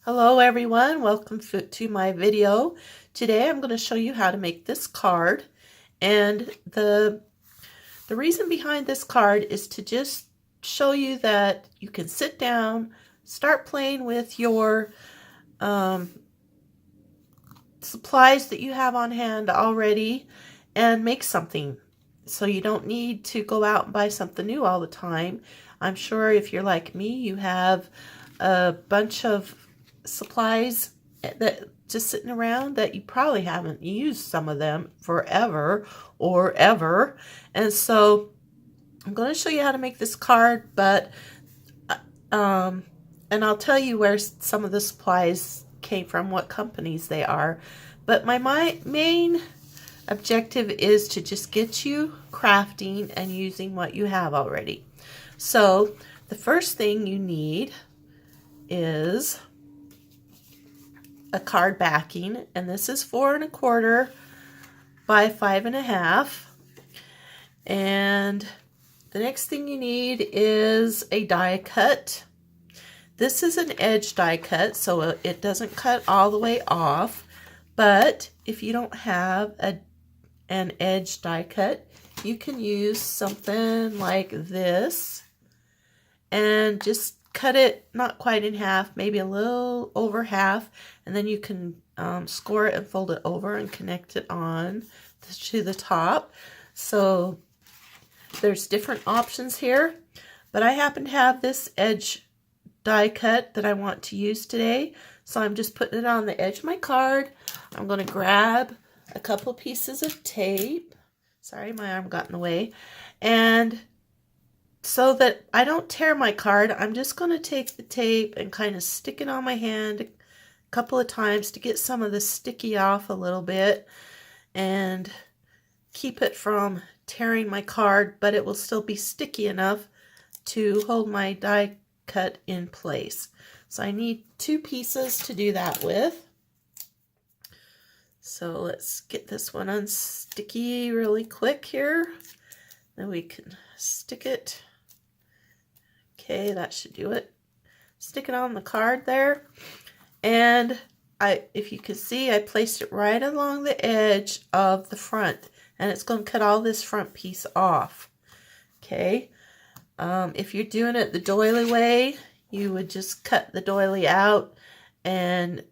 Hello everyone, welcome to my video. Today I'm going to show you how to make this card, and the reason behind this card is to just show you that you can sit down, start playing with your supplies that you have on hand already and make something. So you don't need to go out and buy something new all the time. I'm sure if you're like me, you have a bunch of supplies that just sitting around that you probably haven't used some of them forever or ever. And so I'm going to show you how to make this card, but and I'll tell you where some of the supplies came from, what companies they are. But my main objective is to just get you crafting and using what you have already. So the first thing you need is a card backing, and this is 4 1/4 by 5 1/2. And the next thing you need is a die cut. This is an edge die cut, so it doesn't cut all the way off. But if you don't have an edge die cut, you can use something like this and just cut it not quite in half, maybe a little over half, and then you can score it and fold it over and connect it on to the top. So there's different options here, but I happen to have this edge die cut that I want to use today, so I'm just putting it on the edge of my card. I'm going to grab a couple pieces of tape. Sorry, my arm got in the way. And so that I don't tear my card, I'm just going to take the tape and kind of stick it on my hand a couple of times to get some of the sticky off a little bit and keep it from tearing my card, but it will still be sticky enough to hold my die cut in place. So I need 2 pieces to do that with. So let's get this one unsticky really quick here. Then we can stick it. Okay, that should do it. Stick it on the card there. And if you can see, I placed it right along the edge of the front, and it's going to cut all this front piece off. Okay. If you're doing it the doily way, you would just cut the doily out and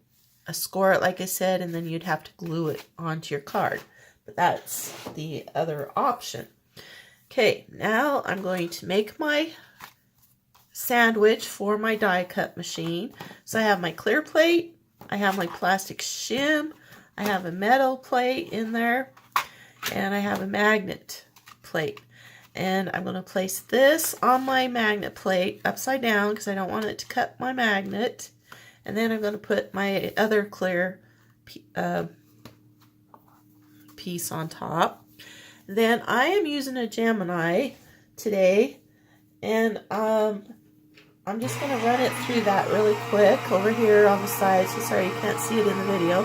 score it like I said, and then you'd have to glue it onto your card. But that's the other option. Okay, now I'm going to make my sandwich for my die cut machine. So I have my clear plate, I have my plastic shim, I have a metal plate in there, and I have a magnet plate. And I'm going to place this on my magnet plate upside down because I don't want it to cut my magnet. And then I'm going to put my other clear piece on top. Then I am using a Gemini today, and I'm just going to run it through that really quick over here on the side. So sorry you can't see it in the video.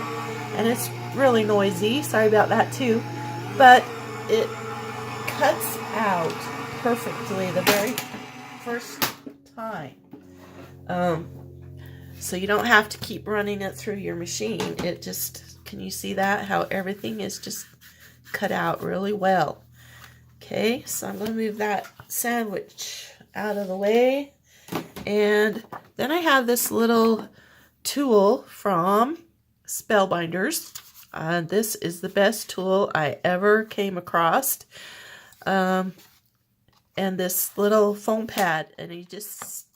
And it's really noisy. Sorry about that too. But it cuts out perfectly the very first time. So you don't have to keep running it through your machine. It just, can you see that? How everything is just cut out really well. Okay, so I'm going to move that sandwich out of the way. And then I have this little tool from Spellbinders. This is the best tool I ever came across. And this little foam pad, and you just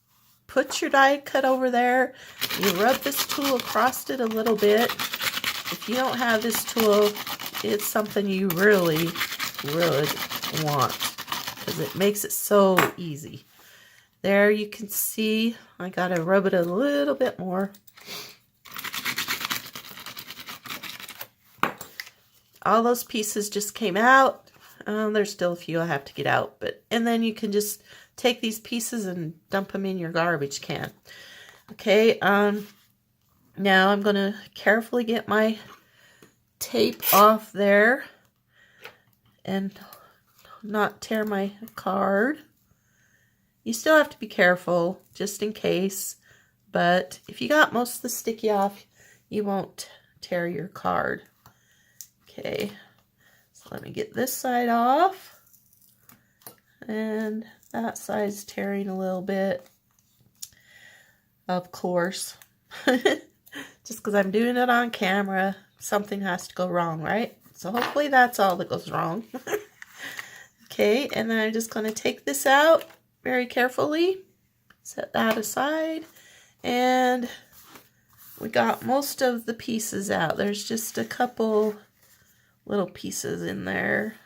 put your die cut over there. You rub this tool across it a little bit. If you don't have this tool, it's something you really would want because it makes it so easy. There you can see I gotta rub it a little bit more. All those pieces just came out. There's still a few I have to get out, and then you can just take these pieces and dump them in your garbage can. Okay, now I'm going to carefully get my tape off there and not tear my card. You still have to be careful just in case. But if you got most of the sticky off, you won't tear your card. Okay, so let me get this side off. And that side's tearing a little bit. Of course. Just because I'm doing it on camera, something has to go wrong, right? So hopefully that's all that goes wrong. Okay, and then I'm just going to take this out very carefully. Set that aside. And we got most of the pieces out. There's just a couple little pieces in there.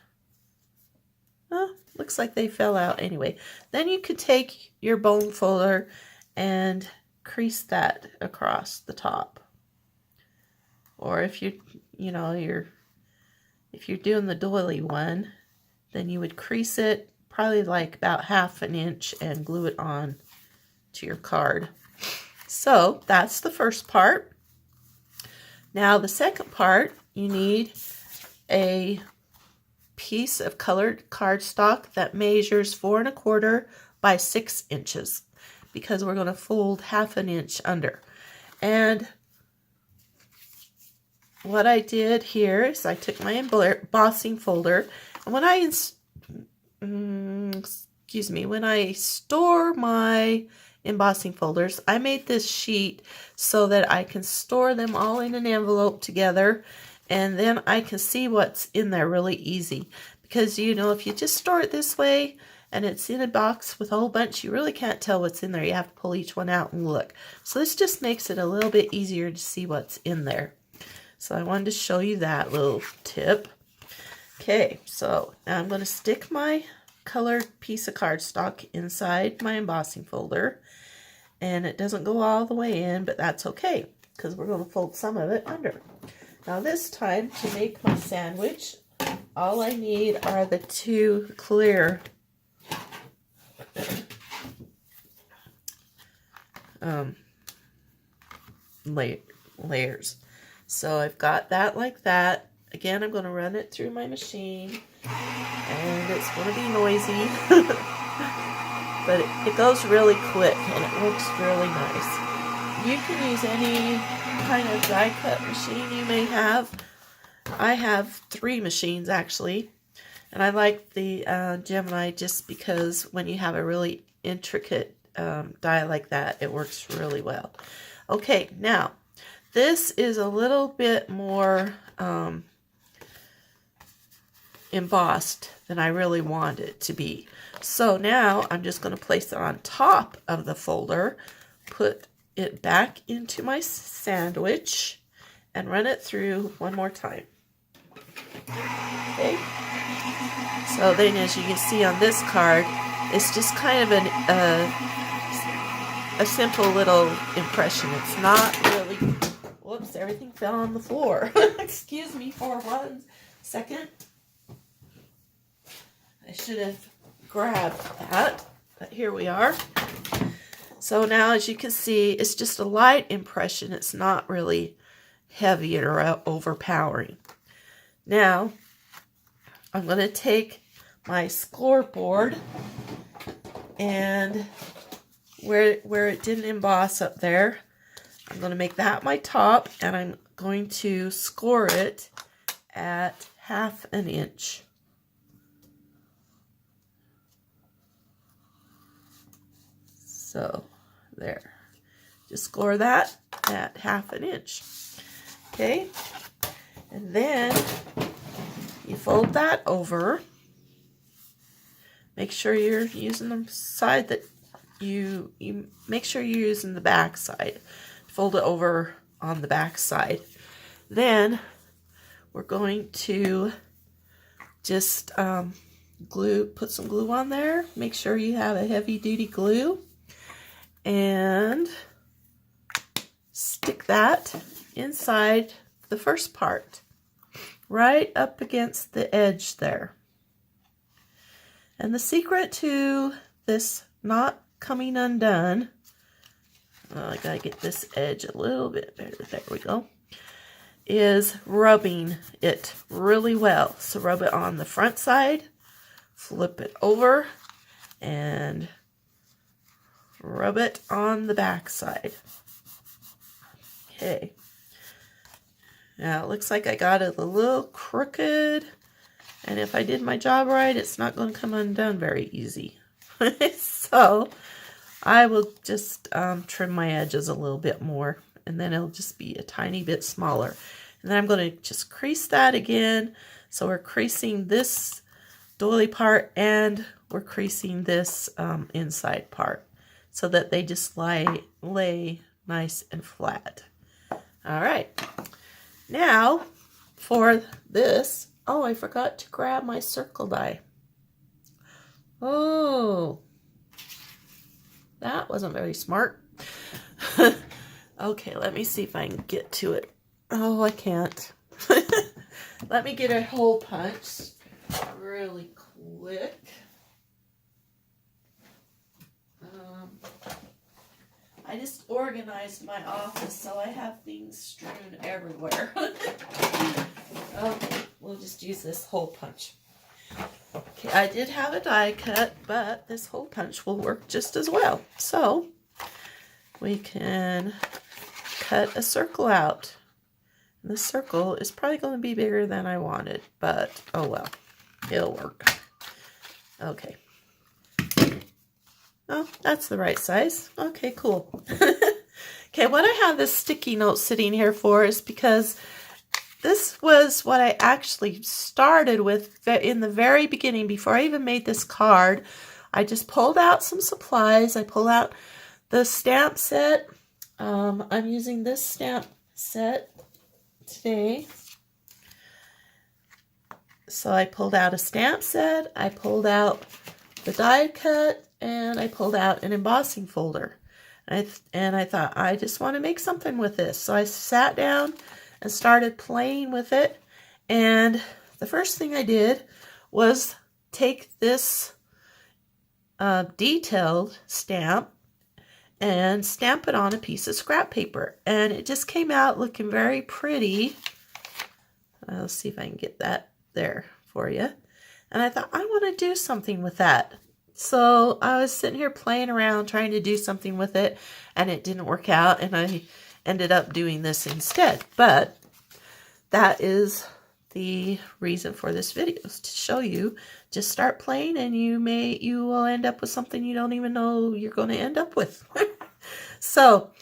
Oh, looks like they fell out anyway. Then you could take your bone folder and crease that across the top. Or if if you're doing the doily one, then you would crease it probably like about 1/2 inch and glue it on to your card. So that's the first part. Now the second part, you need a piece of colored cardstock that measures 4 1/4 by 6 inches, because we're going to fold 1/2 inch under. And what I did here is I took my embossing folder, and when I store my embossing folders, I made this sheet so that I can store them all in an envelope together, and then I can see what's in there really easy. Because if you just store it this way and it's in a box with a whole bunch, you really can't tell what's in there. You have to pull each one out and look. So this just makes it a little bit easier to see what's in there. So I wanted to show you that little tip. Okay, so now I'm going to stick my colored piece of cardstock inside my embossing folder. And it doesn't go all the way in, but that's okay, because we're going to fold some of it under. Now this time, to make my sandwich, all I need are the 2 clear layers. So I've got that like that. Again, I'm going to run it through my machine, and it's going to be noisy, but it goes really quick and it looks really nice. You can use any kind of die cut machine you may have. I have 3 machines actually, and I like the Gemini just because when you have a really intricate die like that, it works really well. Okay, now this is a little bit more embossed than I really want it to be. So now I'm just going to place it on top of the folder, put it back into my sandwich, and run it through one more time. Okay. So then, as you can see on this card, it's just kind of a simple little impression. It's not really... Whoops, everything fell on the floor. Excuse me for 1 second. I should have grabbed that, but here we are. So now, as you can see, it's just a light impression. It's not really heavy or overpowering. Now, I'm going to take my scoreboard, and where it didn't emboss up there, I'm going to make that my top, and I'm going to score it at 1/2 inch. So, there. Just score that at 1/2 inch. Okay? And then you fold that over. Make sure you're using the side that you make sure you're using the back side. Fold it over on the back side. Then we're going to just put some glue on there. Make sure you have a heavy duty glue, and stick that inside the first part, right up against the edge there. And the secret to this not coming undone, I gotta get this edge a little bit better, there we go, is rubbing it really well. So rub it on the front side, flip it over, and rub it on the back side. Okay. Now it looks like I got it a little crooked, and if I did my job right, it's not going to come undone very easy. So I will just trim my edges a little bit more, and then it'll just be a tiny bit smaller. And then I'm going to just crease that again. So we're creasing this doily part, and we're creasing this inside part, so that they just lay nice and flat. All right. Now, for this, oh, I forgot to grab my circle die. Oh, that wasn't very smart. Okay, let me see if I can get to it. Oh, I can't. Let me get a hole punch really quick. I just organized my office, so I have things strewn everywhere. Okay, we'll just use this hole punch. Okay, I did have a die cut, but this hole punch will work just as well. So we can cut a circle out. And the circle is probably going to be bigger than I wanted, but oh well, it'll work. Okay. Oh, that's the right size. Okay, cool. Okay, what I have this sticky note sitting here for is because this was what I actually started with in the very beginning. Before I even made this card, I just pulled out some supplies. I pulled out the stamp set. I'm using this stamp set today. So I pulled out a stamp set. I pulled out the die cut. And I pulled out an embossing folder. And I thought, I just want to make something with this. So I sat down and started playing with it. And the first thing I did was take this detailed stamp and stamp it on a piece of scrap paper. And it just came out looking very pretty. Let's see if I can get that there for you. And I thought, I want to do something with that. So I was sitting here playing around trying to do something with it, and it didn't work out, and I ended up doing this instead. But that is the reason for this video, is to show you, just start playing and you will end up with something you don't even know you're going to end up with. So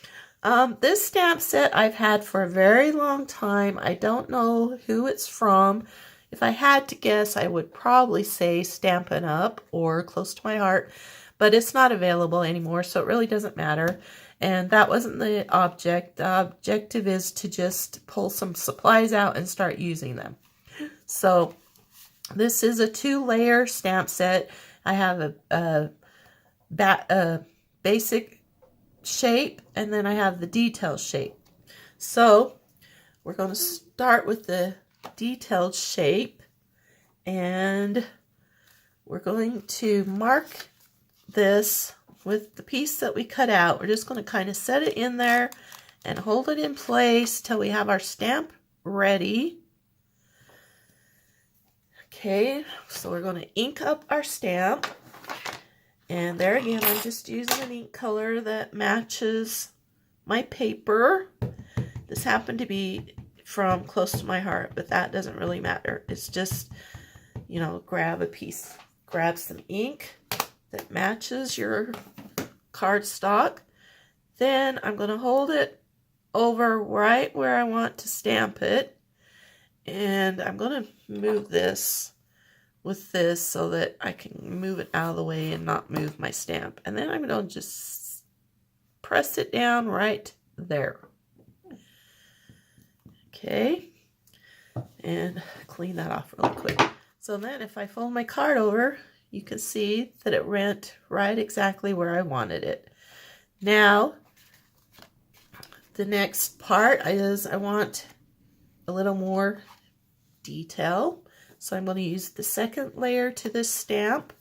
this stamp set I've had for a very long time. I don't know who it's from. If I had to guess, I would probably say Stampin' Up! Or Close to My Heart, but it's not available anymore, so it really doesn't matter. And that wasn't the object. The objective is to just pull some supplies out and start using them. So this is a 2-layer stamp set. I have a basic shape, and then I have the detail shape. So we're going to start with the detailed shape, and we're going to mark this with the piece that we cut out. We're just going to kind of set it in there and hold it in place till we have our stamp ready. Okay, so we're going to ink up our stamp, and there again I'm just using an ink color that matches my paper. This happened to be from Close to My Heart, but that doesn't really matter. It's just, you know, grab some ink that matches your cardstock. Then I'm going to hold it over right where I want to stamp it, and I'm going to move this with this so that I can move it out of the way and not move my stamp. And then I'm going to just press it down right there. Okay, and clean that off really quick. So then if I fold my card over, you can see that it went right exactly where I wanted it. Now, the next part is I want a little more detail. So I'm going to use the second layer to this stamp,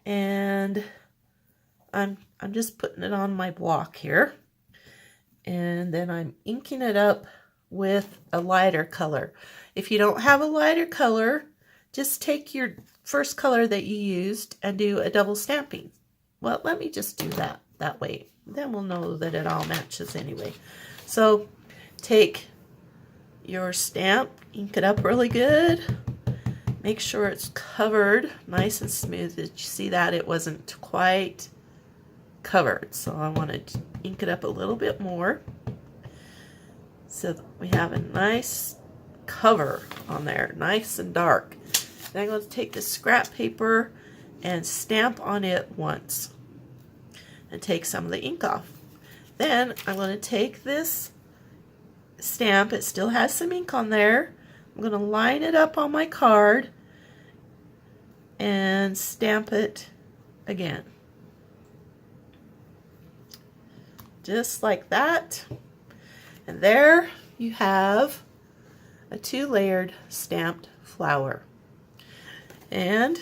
and I'm just putting it on my block here. And then I'm inking it up with a lighter color. If you don't have a lighter color, just take your first color that you used and do a double stamping. Well, let me just do that. that way. Then we'll know that it all matches anyway. So take your stamp, ink it up really good. Make sure it's covered nice and smooth. Did you see that? It wasn't quite covered. So I want to ink it up a little bit more so that we have a nice cover on there, nice and dark. Then I'm going to take this scrap paper and stamp on it once and take some of the ink off. Then I'm going to take this stamp, it still has some ink on there. I'm going to line it up on my card and stamp it again. Just like that. And there you have a 2-layered stamped flower. And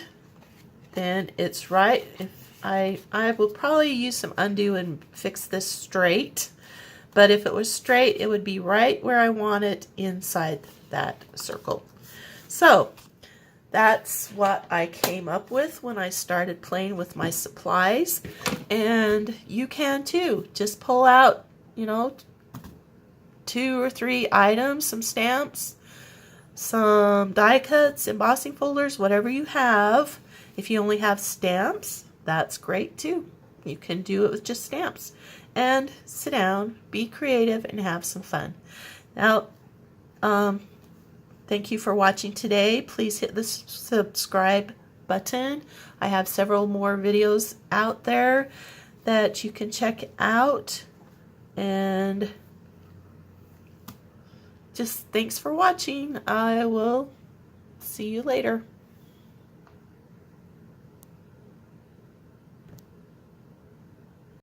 then it's right, if I will probably use some undo and fix this straight, but if it was straight, it would be right where I want it inside that circle. So that's what I came up with when I started playing with my supplies, and you can too. Just pull out, you know, 2 or 3 items, some stamps, some die cuts, embossing folders, whatever you have. If you only have stamps, that's great too. You can do it with just stamps. And sit down, be creative, and have some fun. Now, thank you for watching today. Please hit the subscribe button. I have several more videos out there that you can check out. And just thanks for watching. I will see you later.